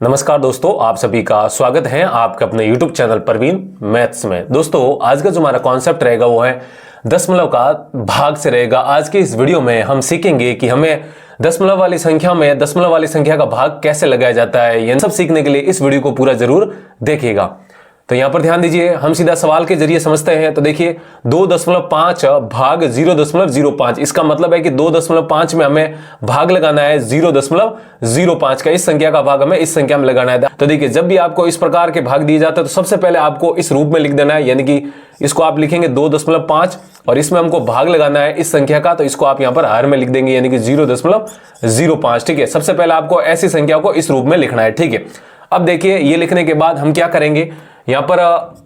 नमस्कार दोस्तों, आप सभी का स्वागत है आपके अपने YouTube चैनल परवीन मैथ्स में। दोस्तों, आज का जो हमारा कॉन्सेप्ट रहेगा वो है दशमलव का भाग से रहेगा। आज के इस वीडियो में हम सीखेंगे कि हमें दशमलव वाली संख्या में दशमलव वाली संख्या का भाग कैसे लगाया जाता है। ये सब सीखने के लिए इस वीडियो को पूरा जरूर देखिएगा। तो यहां पर ध्यान दीजिए, हम सीधा सवाल के जरिए समझते हैं। तो देखिए 2.5 भाग 0.05, इसका मतलब है कि 2.5 में हमें भाग लगाना है 0.05 का। इस संख्या का भाग हमें इस संख्या में लगाना है। तो देखिए, जब भी आपको इस प्रकार के भाग दिए जाते हैं तो सबसे पहले आपको इस रूप में लिख देना है, यानी कि इसको आप लिखेंगे 2.5 और इसमें हमको भाग लगाना है इस संख्या का, तो इसको आप यहां पर हर में लिख देंगे, यानी कि 0.05। ठीक है, सबसे पहले आपको ऐसी संख्या को इस रूप में लिखना है। ठीक है, अब देखिए ये लिखने के बाद हम क्या करेंगे, यहां पर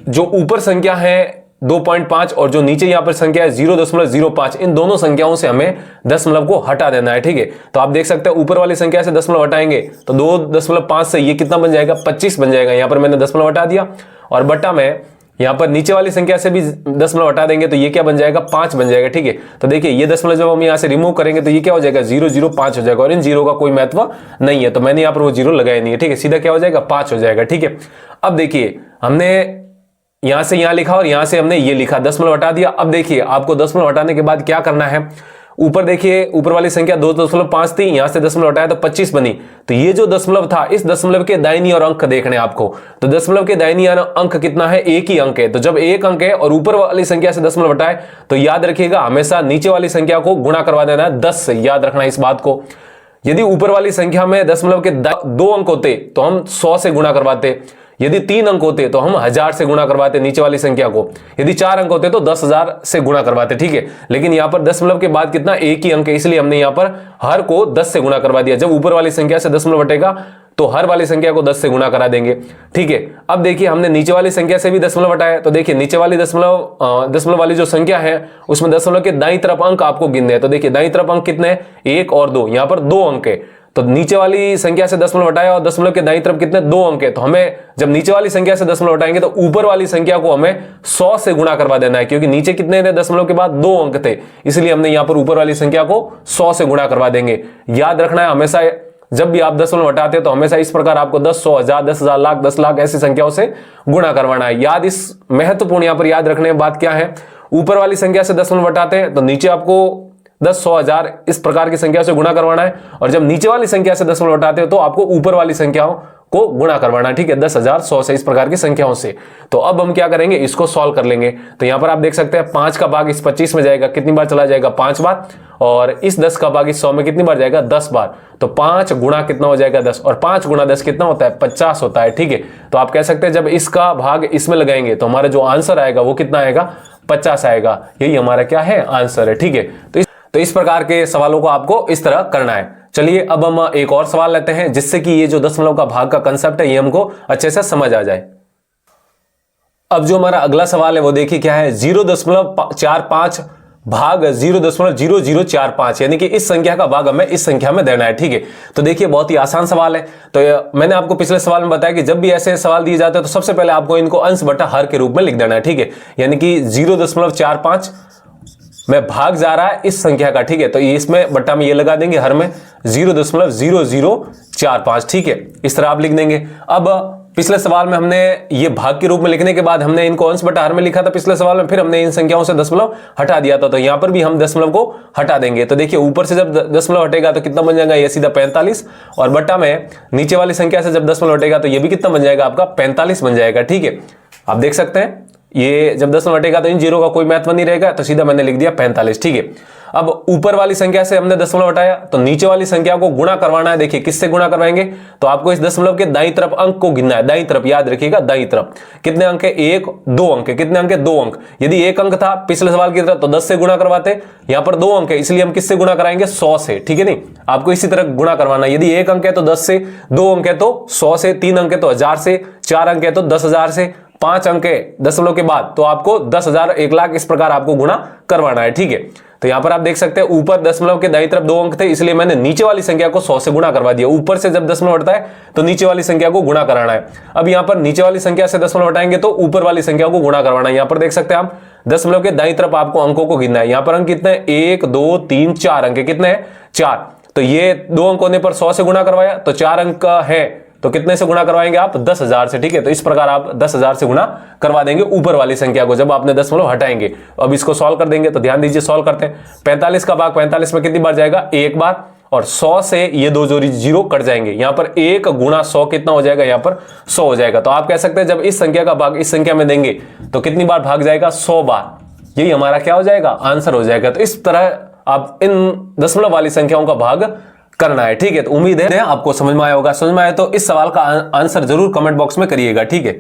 जो ऊपर संख्या है 2.5 और जो नीचे यहां पर संख्या है 0.05, इन दोनों संख्याओं से हमें दशमलव को हटा देना है। ठीक है, तो आप देख सकते हैं ऊपर वाली संख्या से दशमलव हटाएंगे तो 2.5 से ये कितना बन जाएगा, 25 बन जाएगा। यहां पर मैंने दशमलव हटा दिया और बटा में यहां पर नीचे वाली संख्या से भी दशमलव हटा देंगे तो ये क्या बन जाएगा, 5 बन जाएगा। ठीक है, तो देखिए ये दशमलव जब हम यहां से रिमूव करेंगे तो ये क्या हो जाएगा, 0.05 हो जाएगा और इन जीरो का कोई महत्व नहीं है, तो मैंने यहां पर वो जीरो लगाया नहीं है। ठीक है, सीधा क्या हो जाएगा, 5 हो जाएगा। ठीक है, अब देखिए हमने यहां से यहां लिखा और यहां से हमने ये लिखा, दशमलव हटा दिया। अब देखिए आपको दशमलव हटाने के बाद क्या करना है, ऊपर देखिए ऊपर वाली संख्या 2.5 थी, यहां से दशमलव हटाया तो 25 बनी। तो ये जो दशमलव था, इस दशमलव के दाहिनी और अंक देखने आपको, तो दशमलव के दाहिनी और अंक कितना है, एक ही अंक है। तो जब एक अंक है और ऊपर वाली संख्या से दशमलव हटाए तो याद रखिएगा हमेशा नीचे वाली संख्या को गुणा करवा देना है 10 से, याद रखना इस बात को। यदि ऊपर वाली संख्या में दशमलव के 2 अंक होते तो हम 100 से गुणा करवाते, यदि 3 अंक होते तो हम 1000 से गुणा करवाते नीचे वाली संख्या को, यदि 4 अंक होते तो 10,000 से गुणा करवाते। ठीक है, लेकिन यहां पर दशमलव के बाद कितना, एक ही अंक है, इसलिए हमने यहां पर हर को 10 से गुणा करवा दिया। जब ऊपर वाली संख्या से दशमलव हटेगा तो हर वाली संख्या को 10 से गुणा करा देंगे। ठीक है, अब देखिए हमने नीचे वाली संख्या से भी दशमलव हटाया, तो देखिए नीचे वाली दशमलव वाली जो संख्या है उसमें दशमलव के दाईं तरफ अंक आपको गिनने हैं। तो देखिए दाईं तरफ अंक कितने हैं, 1 और 2, यहां पर 2 अंक है। तो नीचे वाली संख्या से दशमलव हटाया और दशमलव के दाईं तरफ कितने, 2 अंक है। तो हमें जब नीचे वाली संख्या से दशमलव हटाएंगे तो ऊपर वाली संख्या को हमें 100 से गुणा करवा देना है, क्योंकि नीचे कितने थे, दशमलव के बाद 2 अंक थे, इसलिए हमने यहां पर ऊपर वाली संख्या को 100 से गुणा करवा देंगे। याद रखना है हमेशा जब भी आप दशमलव हटाते हैं तो हमेशा इस प्रकार आपको 10, 100, 1000, 10,000, लाख, 10 लाख ऐसी संख्याओं से गुणा करवाना है। याद इस महत्वपूर्ण यहां पर याद रखने की बात क्या है, ऊपर वाली संख्या से दशमलव हटाते हैं तो नीचे आपको 10, 100, 1000 इस प्रकार की संख्या से गुणा करवाना है, और जब नीचे वाली संख्या से दशमलव हटाते हो तो आपको ऊपर वाली संख्याओं को गुणा करवाना है। ठीक है, 10,000, 100 से, इस प्रकार की संख्याओं से। तो अब हम क्या करेंगे, इसको सॉल्व कर लेंगे। तो यहां पर आप देख सकते हैं 5 का भाग इस 25 में जाएगा, कितनी बार चला जाएगा, 5 बार, और इस 10 का भाग इस 100 में कितनी बार जाएगा, 10 बार। तो 5 गुणा कितना हो जाएगा, 10, और 5 गुणा 10 कितना होता है, 50 होता है। ठीक है, तो आप कह सकते हैं जब इसका भाग इसमें लगाएंगे तो हमारा जो आंसर आएगा वो कितना आएगा, 50 आएगा। यही हमारा क्या है, आंसर है। ठीक है, तो इस प्रकार के सवालों को आपको इस तरह करना है। चलिए अब हम एक और सवाल लेते हैं, जिससे कि ये जो दशमलव का भाग का कंसेप्ट है ये हमको अच्छे से समझ आ जाए। अब जो हमारा अगला सवाल है वो देखिए क्या है, 0.45 भाग 0.0045, यानी कि इस संख्या का भाग हमें इस संख्या में देना है। ठीक है, तो देखिए बहुत ही आसान सवाल है। तो मैंने आपको पिछले सवाल में बताया कि जब भी ऐसे सवाल दिए जाते हैं तो सबसे पहले आपको इनको अंश बटा हर के रूप में लिख देना है। ठीक है, यानी कि 0.45 में भाग जा रहा है इस संख्या का। ठीक है, तो इसमें बट्टा में ये लगा देंगे, हर में 0.0045। ठीक है, इस तरह आप लिख देंगे। अब पिछले सवाल में हमने ये भाग के रूप में लिखने के बाद हमने इनको अंश बटा हर में लिखा था पिछले सवाल में, फिर हमने इन संख्याओं से दशमलव हटा दिया था, तो यहां पर भी हम दशमलव को हटा देंगे। तो देखिए ऊपर से जब दशमलव हटेगा तो कितना बन जाएगा, ये सीधा 45, और बट्टा में नीचे वाली संख्या से जब दशमलव हटेगा तो ये भी कितना बन जाएगा, आपका 45 बन जाएगा। ठीक है, आप देख सकते हैं ये जब दशमलव हटेगा तो इन जीरो का कोई महत्व नहीं रहेगा, तो सीधा मैंने लिख दिया 45। ठीक है, अब ऊपर वाली संख्या से हमने दशमलव हटाया तो नीचे वाली संख्या को गुणा करवाना है। देखिए किससे गुणा करवाएंगे, तो आपको इस दशमलव के दाईं तरफ अंक को गिनना है, दाईं तरफ, याद रखिएगा दाईं तरफ। कितने अंक है, 1, 2 अंक है, कितने अंक है, 2 अंक। यदि 1 अंक था पिछले सवाल की तरह तो 10 से गुणा करवाते, यहां पर 2 अंक है इसलिए हम किससे गुणा कराएंगे, 100 से। ठीक है, नहीं आपको इसी तरह गुणा करवाना है। यदि 1 अंक है तो 10 से, 2 अंक है तो 100 से, 3 अंक है तो 1000 से, 4 अंक है तो 10,000 से, 5 अंक है दशमलव के बाद तो आपको 10,000, 1 लाख, इस प्रकार आपको गुणा करवाना है। ठीक है, तो यहां पर आप देख सकते हैं ऊपर दशमलव के दाईं तरफ 2 अंक थे, इसलिए मैंने नीचे वाली संख्या को 100 से गुणा करवा दिया। ऊपर से जब दशमलव हटता है तो नीचे वाली संख्या को गुणा कराना है। अब यहां पर नीचे वाली संख्या से दशमलव हटाएंगे तो ऊपर वाली संख्या को गुणा करवाना है। यहां पर देख सकते हैं आप दशमलव के दाईं तरफ आपको अंकों को गिनना है। यहां पर अंक कितने हैं, 1, 2, 3, 4 अंक कितने हैं, 4। तो ये 2 अंक होने पर 100 से गुणा करवाया तो 4 अंक है तो कितने से गुणा करवाएंगे आप? 10,000 से। ठीक है, तो इस प्रकार आप 10,000 से गुणा करवा देंगे ऊपर वाली संख्या को जब आपने दशमलव हटाएंगे। अब इसको सॉल्व कर देंगे, तो ध्यान दीजिए सॉल्व करते हैं। 45 का भाग 45 में कितनी बार जाएगा? एक बार, और 100 से ये दो जोड़ी जीरो कट जाएंगे। यहां पर 1 गुणा 100 कितना हो जाएगा? यहां पर 100 हो जाएगा। तो आप कह सकते हैं जब इस संख्या का भाग इस संख्या में देंगे तो कितनी बार भाग जाएगा? 100 बार। यही हमारा क्या हो जाएगा? आंसर हो जाएगा। तो इस तरह आप इन दशमलव वाली संख्याओं का भाग करना है। ठीक है, तो उम्मीद है आपको समझ में आया होगा। समझ में आया तो इस सवाल का आंसर जरूर कमेंट बॉक्स में करिएगा। ठीक है।